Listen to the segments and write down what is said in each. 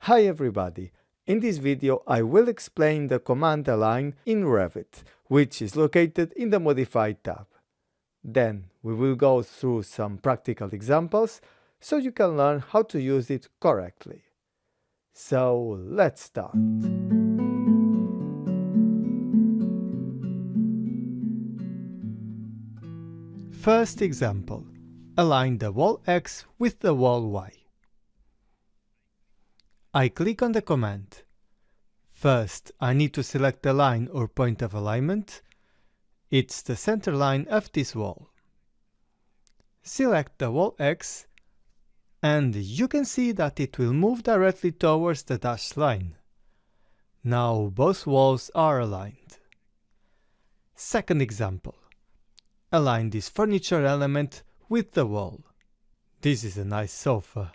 Hi everybody! In this video I will explain the command align in Revit, which is located in the Modify tab. Then we will go through some practical examples so you can learn how to use it correctly. So let's start. First example. Align the wall X with the wall Y. I click on the command. First, I need to select the line or point of alignment. It's the center line of this wall. Select the wall X, and you can see that it will move directly towards the dashed line. Now both walls are aligned. Second example. Align this furniture element with the wall. This is a nice sofa.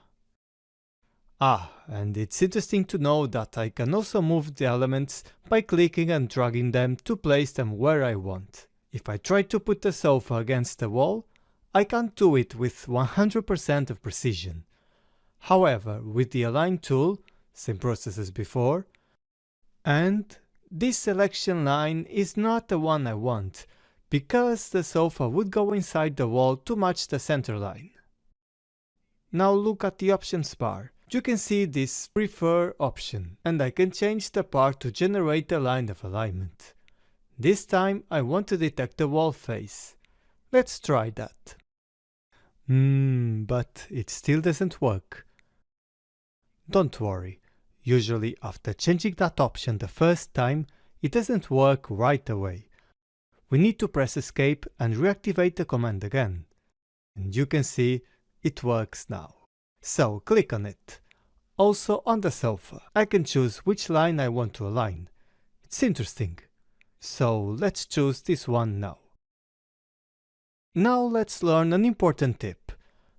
And it's interesting to know that I can also move the elements by clicking and dragging them to place them where I want. If I try to put the sofa against the wall, I can't do it with 100% of precision. However, with the Align tool, same process as before, and this selection line is not the one I want, because the sofa would go inside the wall to match the center line. Now look at the options bar. You can see this Prefer option, and I can change the part to generate a line of alignment. This time I want to detect the wall face. Let's try that. But it still doesn't work. Don't worry, usually after changing that option the first time, it doesn't work right away. We need to press Escape and reactivate the command again. And you can see it works now. So click on it. Also on the sofa, I can choose which line I want to align. It's interesting. So let's choose this one now. Now let's learn an important tip.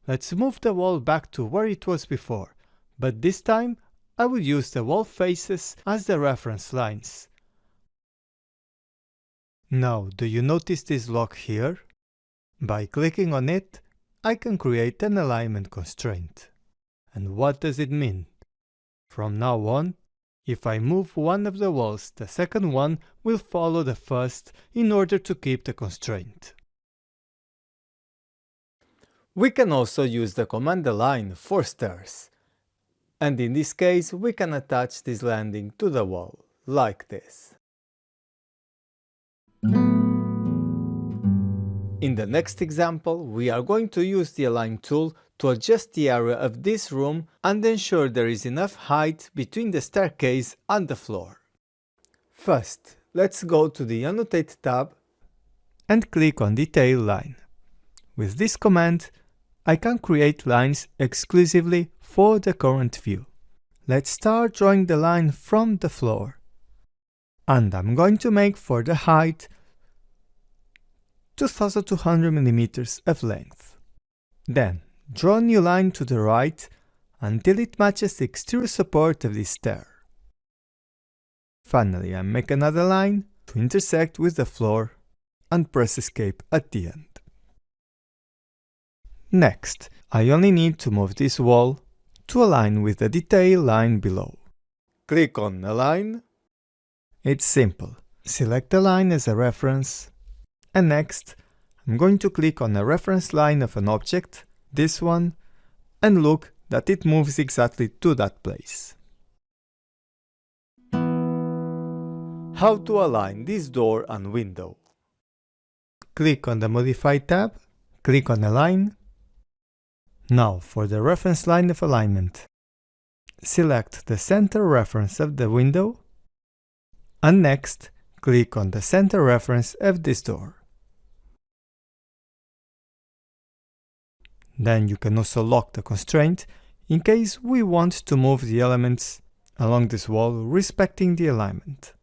Let's move the wall back to where it was before, but this time I will use the wall faces as the reference lines. Now, do you notice this lock here? By clicking on it, I can create an alignment constraint. And what does it mean? From now on, if I move one of the walls, the second one will follow the first in order to keep the constraint. We can also use the command align for stairs. And in this case, we can attach this landing to the wall, like this. In the next example, we are going to use the Align tool to adjust the area of this room and ensure there is enough height between the staircase and the floor. First, let's go to the Annotate tab and click on Detail Line. With this command, I can create lines exclusively for the current view. Let's start drawing the line from the floor. And I'm going to make for the height 2200 mm of length. Then, draw a new line to the right until it matches the exterior support of this stair. Finally, I make another line to intersect with the floor and press Escape at the end. Next, I only need to move this wall to align with the detail line below. Click on Align. It's simple. Select the line as a reference, and next, I'm going to click on a reference line of an object, this one, and look that it moves exactly to that place. How to align this door and window? Click on the Modify tab, click on Align. Now for the reference line of alignment. Select the center reference of the window, and next, click on the center reference of this door. Then you can also lock the constraint in case we want to move the elements along this wall respecting the alignment.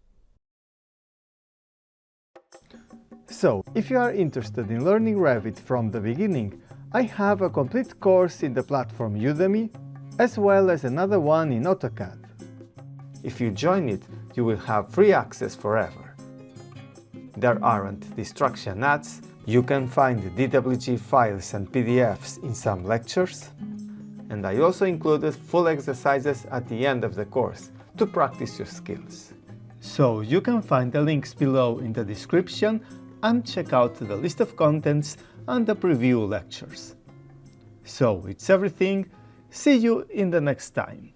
So, if you are interested in learning Revit from the beginning, I have a complete course in the platform Udemy, as well as another one in AutoCAD. If you join it, you will have free access forever. There aren't distraction ads, you can find DWG files and PDFs in some lectures, And I also included full exercises at the end of the course to practice your skills. So you can find the links below in the description and check out the list of contents and the preview lectures. So it's everything. See you in the next time.